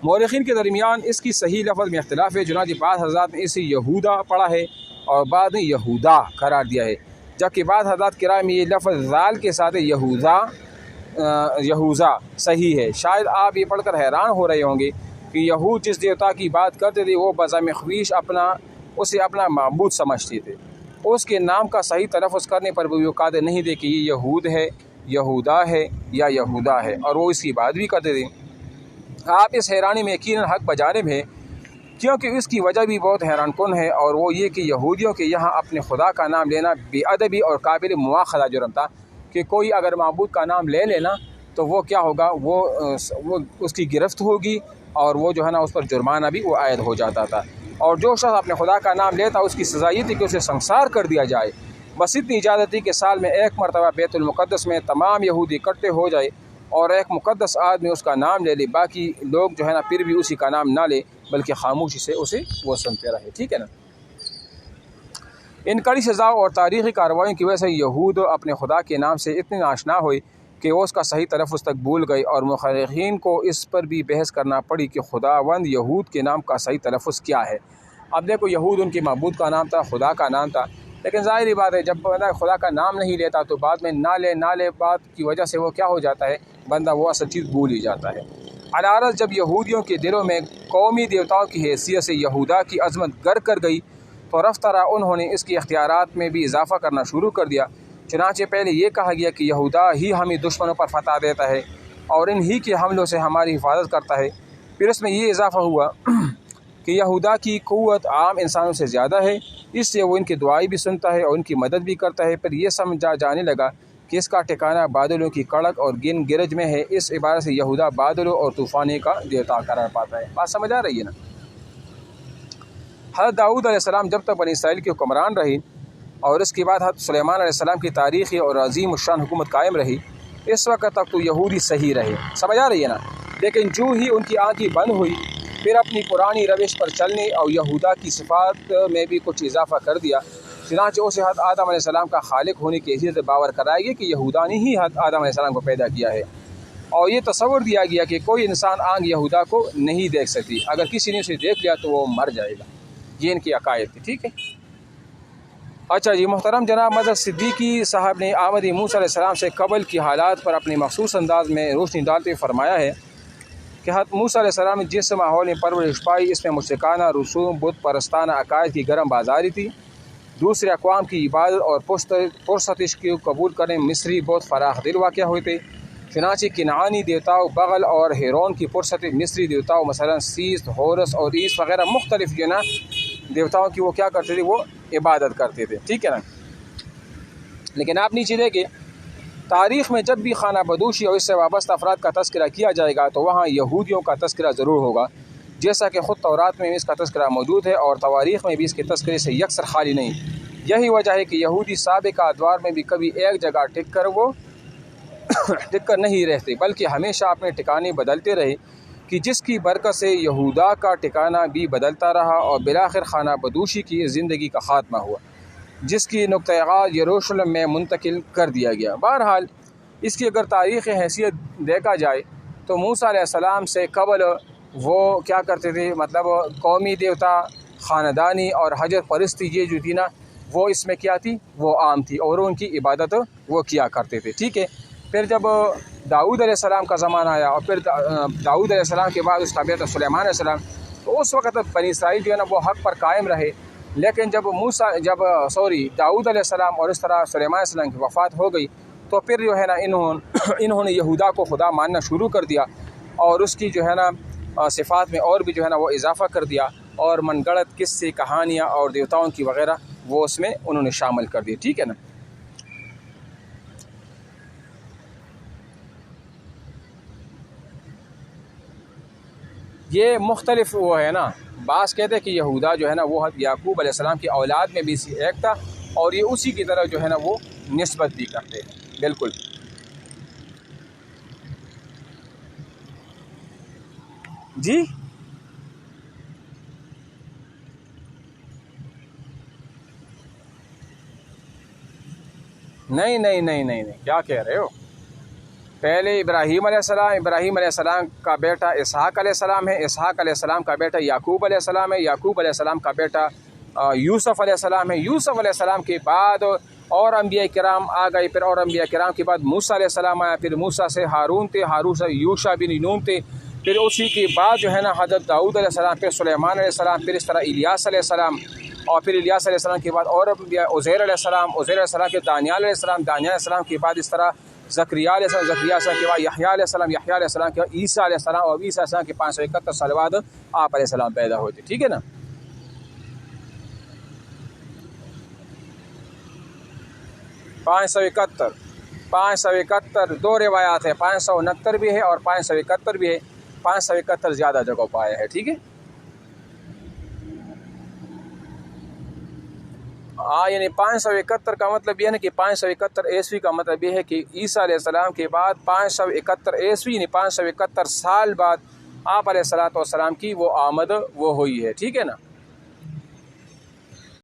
مورخین کے درمیان اس کی صحیح لفظ میں اختلاف ہے، چنانچہ بعض حضرات نے اسے یہودا پڑھا ہے اور بعض نے یہودا قرار دیا ہے، جبکہ بعض حضرات کرائے میں یہ لفظ ذال کے ساتھ یہوذا صحیح ہے۔ شاید آپ یہ پڑھ کر حیران ہو رہے ہوں گے کہ یہود جس دیوتا کی بات کرتے تھے وہ بذم خویش اسے اپنا معبود سمجھتے تھے، اس کے نام کا صحیح تلفظ کرنے پر وہ قادر نہیں تھے کہ یہ یہود ہے، یہودا ہے یا یہودا ہے، اور وہ اس کی بات بھی کرتے تھے۔ آپ اس حیرانی میں یقیناً حق بجانب ہے، کیونکہ اس کی وجہ بھی بہت حیران کن ہے، اور وہ یہ کہ یہودیوں کے یہاں اپنے خدا کا نام لینا بے ادبی اور قابل مواخذہ جرم تھا، کہ کوئی اگر معبود کا نام لے لینا تو وہ کیا ہوگا، وہ اس کی گرفت ہوگی، اور وہ جو ہے نا اس پر جرمانہ بھی وہ عائد ہو جاتا تھا، اور جو شخص اپنے خدا کا نام لیتا اس کی سزا یہ تھی کہ اسے سنسار کر دیا جائے۔ بس اتنی اجازت تھی کہ سال میں ایک مرتبہ بیت المقدس میں تمام یہودی اکٹھے ہو جائے اور ایک مقدس آدمی اس کا نام لے لے، باقی لوگ جو ہے نا پھر بھی اسی کا نام نہ لے بلکہ خاموشی سے اسے وہ سنتے رہے، ٹھیک ہے نا۔ ان کڑی سزاؤں اور تاریخی کارروائیوں کی وجہ سے یہود اپنے خدا کے نام سے اتنے ناشنا ہوئے کہ وہ اس کا صحیح تلفظ تک بھول گئے، اور مخرخین کو اس پر بھی بحث کرنا پڑی کہ خداوند یہود کے نام کا صحیح تلفظ کیا ہے۔ اب دیکھو، یہود ان کے معبود کا نام تھا، خدا کا نام تھا، لیکن ظاہری بات ہے جب بندہ خدا کا نام نہیں لیتا تو بعد میں نہ لے بات کی وجہ سے وہ کیا ہو جاتا ہے، بندہ وہ اصل چیز بھول ہی جاتا ہے۔ العرض جب یہودیوں کے دلوں میں قومی دیوتاؤں کی حیثیت سے یہودا کی عظمت گر کر گئی تو رفتہ انہوں نے اس کی اختیارات میں بھی اضافہ کرنا شروع کر دیا۔ چنانچہ پہلے یہ کہا گیا کہ یہودا ہی ہمیں دشمنوں پر فتح دیتا ہے اور انہی کے حملوں سے ہماری حفاظت کرتا ہے۔ پھر اس میں یہ اضافہ ہوا کہ یہودا کی قوت عام انسانوں سے زیادہ ہے، اس لیے وہ ان کی دعائیں بھی سنتا ہے اور ان کی مدد بھی کرتا ہے۔ پھر یہ سمجھا جانے لگا کہ اس کا ٹھکانہ بادلوں کی کڑک اور گرج میں ہے، اس عبارت سے یہودا بادلوں اور طوفانے کا دیوتا قرار پاتا ہے۔ بات سمجھ آ رہی ہے نا؟ حضرت داؤد علیہ السلام جب تک بنی اسرائیل کے حکمران رہی اور اس کے بعد حضرت سلیمان علیہ السلام کی تاریخی اور عظیم الشان حکومت قائم رہی، اس وقت تک تو یہودی صحیح رہے، سمجھ آ رہی ہے نا؟ لیکن جو ہی ان کی آنکھیں بند ہوئی پھر اپنی پرانی روش پر چلنے اور یہودا کی صفات میں بھی کچھ اضافہ کر دیا، چنانچہ اسے حضرت آدم علیہ السلام کا خالق ہونے کی حیثیت سے باور کرائے گی کہ یہودا نے ہی حضرت آدم علیہ السلام کو پیدا کیا ہے، اور یہ تصور دیا گیا کہ کوئی انسان آنکھ یہودا کو نہیں دیکھ سکتی، اگر کسی نے اسے دیکھ لیا تو وہ مر جائے گا۔ یہ ان کی عقائد تھی، ٹھیک ہے۔ اچھا جی، محترم جناب مظہر صدیقی صاحب نے آمد موسیٰ علیہ السلام سے قبل کی حالات پر اپنے مخصوص انداز میں روشنی ڈالتے ہوئے فرمایا ہے کہ حضرت موسیٰ علیہ السلام نے جس ماحول میں پرورش پائی اس میں مشرکانہ رسوم، بت پرستانہ عقائد کی گرم بازاری تھی، دوسرے اقوام کی عبادت اور پرستش کو قبول کرنے مصری بہت فراخ دل واقع ہوئے تھے۔ چنانچہ کنعانی دیوتاؤں بغل اور ہیرون کی پرست مصری دیوتاؤں مثلا سیس، ہورس اور عیس وغیرہ مختلف جو نا دیوتاؤں کی وہ کیا کرتے تھے، وہ عبادت کرتے تھے، ٹھیک ہے نا۔ لیکن آپ نیچے دیکھیں، تاریخ میں جب بھی خانہ بدوشی اور اس سے وابستہ افراد کا تذکرہ کیا جائے گا تو وہاں یہودیوں کا تذکرہ ضرور ہوگا، جیسا کہ خود تورات میں اس کا تذکرہ موجود ہے اور تواریخ میں بھی اس کے تذکرے سے یکسر خالی نہیں۔ یہی وجہ ہے کہ یہودی سابقہ ادوار میں بھی کبھی ایک جگہ ٹک کر نہیں رہتے، بلکہ ہمیشہ اپنے ٹھکانے بدلتے رہے، کہ جس کی برکت سے یہودا کا ٹھکانہ بھی بدلتا رہا اور بالآخر خانہ بدوشی کی زندگی کا خاتمہ ہوا، جس کی نقطۂ آغاز یروشلم میں منتقل کر دیا گیا۔ بہرحال اس کی اگر تاریخ حیثیت دیکھا جائے تو موسیٰ علیہ السلام سے قبل وہ کیا کرتے تھے، مطلب قومی دیوتا، خاندانی اور حجر پرستی یہ جو تھی نا وہ اس میں کیا تھی، وہ عام تھی اور ان کی عبادت وہ کیا کرتے تھے، ٹھیک ہے۔ پھر جب داؤد علیہ السلام کا زمانہ آیا اور پھر داؤد علیہ السلام کے بعد اس کا بیٹا سلیمان علیہ السلام، تو اس وقت بنی اسرائیل جو ہے نا وہ حق پر قائم رہے، لیکن جب داؤد علیہ السلام اور اس طرح سلیمان علیہ السلام کی وفات ہو گئی تو پھر جو ہے نا انہوں نے یہودا کو خدا ماننا شروع کر دیا اور اس کی جو ہے نا صفات میں اور بھی جو ہے نا وہ اضافہ کر دیا، اور من گڑت قصے، کہانیاں اور دیوتاؤں کی وغیرہ وہ اس میں انہوں نے شامل کر دی، ٹھیک ہے نا۔ یہ مختلف وہ ہے نا، بعض کہتے ہیں کہ یہودا جو ہے نا وہ یعقوب علیہ السلام کی اولاد میں بھی ایک تھا اور یہ اسی کی طرح جو ہے نا وہ نسبت بھی کرتے ہیں، بالکل۔ جی نہیں، کیا کہہ رہے ہو؟ پہلے ابراہیم علیہ السلام کا بیٹا اسحاق علیہ السلام ہے، اسحاق علیہ السلام کا بیٹا یعقوب علیہ السلام ہے، یعقوب علیہ السلام کا بیٹا یوسف علیہ السلام ہے، یوسف علیہ السلام کے بعد اور انبیاء کرام آ گئے، پھر اور انبیاء کرام کے بعد موسیٰ علیہ السلام آیا، پھر موسیٰ سے ہارون تھے، ہارون سے یوشع بن نون تھے، پھر اسی کے بعد جو ہے نا حضرت داؤد علیہ السلام، پھر سلیمان علیہ السلام، پھر اس طرح الیاس علیہ السلام، اور پھر الیاس علیہ السلام کے بعد اور انبیاء، عزیر علیہ السلام، عزیر علیہ السلام کے دانیال علیہ السلام، دانیال علیہ السلام کے بعد اس طرح زکریا علیہ السلام، زکریا علیہ السلام کے بعد یحییٰ علیہ السلام، یحییٰ علیہ السلام کے بعد عیسیٰ علیہ السلام، اور عیسیٰ علیہ السلام کے 571 سال بعد آپ علیہ السلام پیدا ہوتے، ٹھیک ہے نا۔ 571 دو روایات ہیں، 569 بھی ہے اور 571 بھی ہے، 571 زیادہ جگہ پایا ہے، ٹھیک ہے۔ یعنی 571 کا مطلب یہ ہے کہ 571 عیسوی کا مطلب یہ ہے کہ عیسیٰ علیہ السلام کے بعد 571 عیسوی یعنی 571 سال بعد آپ علیہ السلام کی وہ آمد وہ ہوئی ہے، ٹھیک ہے نا۔